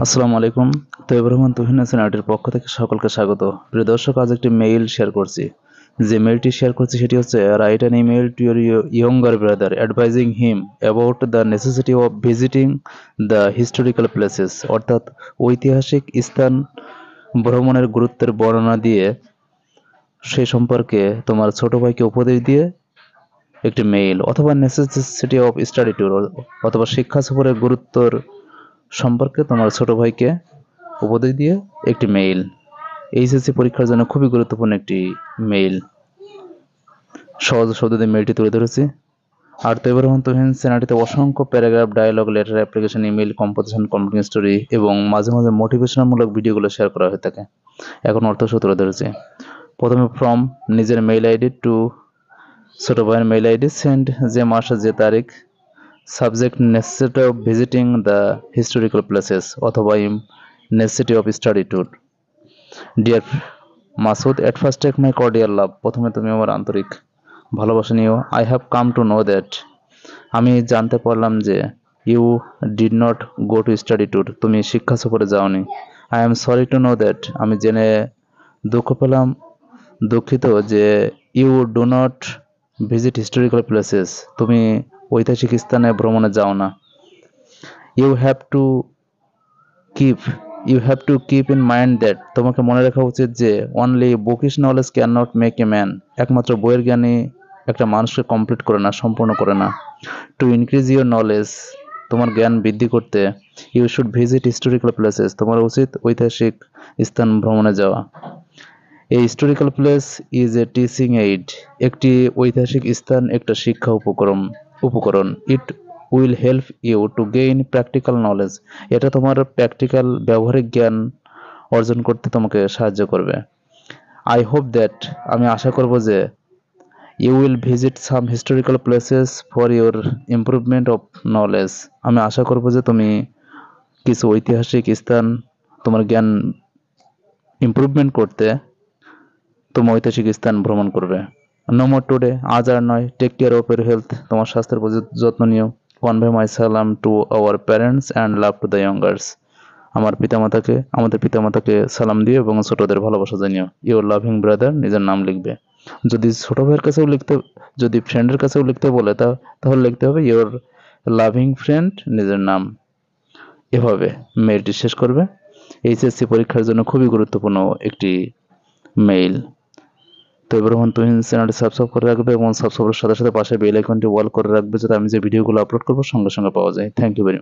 আসসালামু আলাইকুম। তৈয়ব রহমান তুহিন চ্যানেলটির পক্ষ থেকে সকলকে স্বাগত। প্রিয় দর্শক, আজ একটি মেইল শেয়ার করছি। যে মেইলটি শেয়ার করছি সেটি হচ্ছে, write an email to your younger brother advising him about the necessity of visiting the historical places, অর্থাৎ ঐতিহাসিক স্থান ভ্রমণের গুরুত্বের বর্ণনা দিয়ে সে সম্পর্কে তোমার ছোট ভাইকে উপদেশ দিয়ে একটি মেইল, অথবা নেসেসিটি অফ স্টাডি ট্যুর, অথবা শিক্ষা সফরের গুরুত্বর সম্পর্কে তোমার ছোট ভাইকে উপদেশ দিয়ে একটি মেইল। এইচএসসি পরীক্ষার জন্য খুবই গুরুত্বপূর্ণ একটি মেইল। সহজ শব্দ দিয়ে মেইলটি তুলে ধরেছি। আর তৈয়ব রহমান তুহিন চ্যানেলটিতে অসংখ্য paragraph, dialogue, letter, application, email, composition, complete story এবং মাঝে মাঝে মোটিভেশনমূলক ভিডিওগুলো শেয়ার করা হয়ে থাকে। এখন অর্থসহ তুলে ধরেছি। প্রথমে ফ্রম নিজের মেইল আইডি টু ছোট ভাইয়ের মেইল আইডি, সেন্ড যে মাস যে তারিখ, subject necessity of visiting the historical places অথবা necessity of study tour. Dear Masud, at first take my cordial love, প্রথমে তুমি আমার আন্তরিক ভালোবাসা নিও। I have come to know that, আমি জানতে পারলাম যে you did not go to study tour, তুমি শিক্ষা সফরে যাওনি। I am sorry to know that, আমি জেনে দুঃখিত যে you do not visit historical places, তুমি ঐতিহাসিক স্থানে ভ্রমণে যাও না। You have to keep in mind that, তোমাকে মনে রাখা উচিত যে only bookish knowledge can not make a man, একমাত্র বইয়ের জ্ঞানী একটা মানুষকে কমপ্লিট করে না, সম্পূর্ণ করে না। টু ইনক্রিজ ইউর নলেজ, তোমার জ্ঞান বৃদ্ধি করতে, you should visit historical places, তোমার উচিত ঐতিহাসিক স্থান ভ্রমণে যাওয়া। A historical place is a teaching aid, একটি ঐতিহাসিক স্থান একটা শিক্ষা উপকরণ। It will help you to gain practical knowledge, এটা তোমার প্র্যাকটিক্যাল ব্যবহারিক জ্ঞান অর্জন করতে তোমাকে সাহায্য করবে। আই হোপ দ্যাট, আমি আশা করব যে you will visit some historical places for your improvement of knowledge, আমি আশা করব যে তুমি কিছু ঐতিহাসিক স্থান তোমার জ্ঞান ইমপ্রুভমেন্ট করতে তুমি ঐতিহাসিক স্থান ভ্রমণ করবে। নো মোর টুডে, আজ আর নয়। Take care of your health, তোমার স্বাস্থ্যের প্রতি যত্ন নিও। কনভে মাই সালাম to our parents and love to the youngers, আমাদের পিতামাতাকে সালাম দিও এবং ছোটদের ভালোবাসা জানিও। ইউর লাভিং ব্রাদার, নিজের নাম লিখবে। যদি ছোট ভাইয়ের কাছেও যদি ফ্রেন্ডের কাছেও লিখতে বলে তাহলে লিখতে হবে ইউর লাভিং ফ্রেন্ড, নিজের নাম। এভাবে মেইলটি শেষ করবে। এইচএসসি পরীক্ষার জন্য খুবই গুরুত্বপূর্ণ একটি মেইল। তৈয়ব রহমান তুহিন চ্যানেলটি সাবস্ক্রাইব করে রাখবে এবং সাবস্ক্রাইবের সাথে সাথে পাশে বেল আইকনটি অল করে রাখবে, যাতে আমি যে ভিডিওগুলো আপলোড করবো সঙ্গে সঙ্গে পাওয়া যায়। Thank you very much.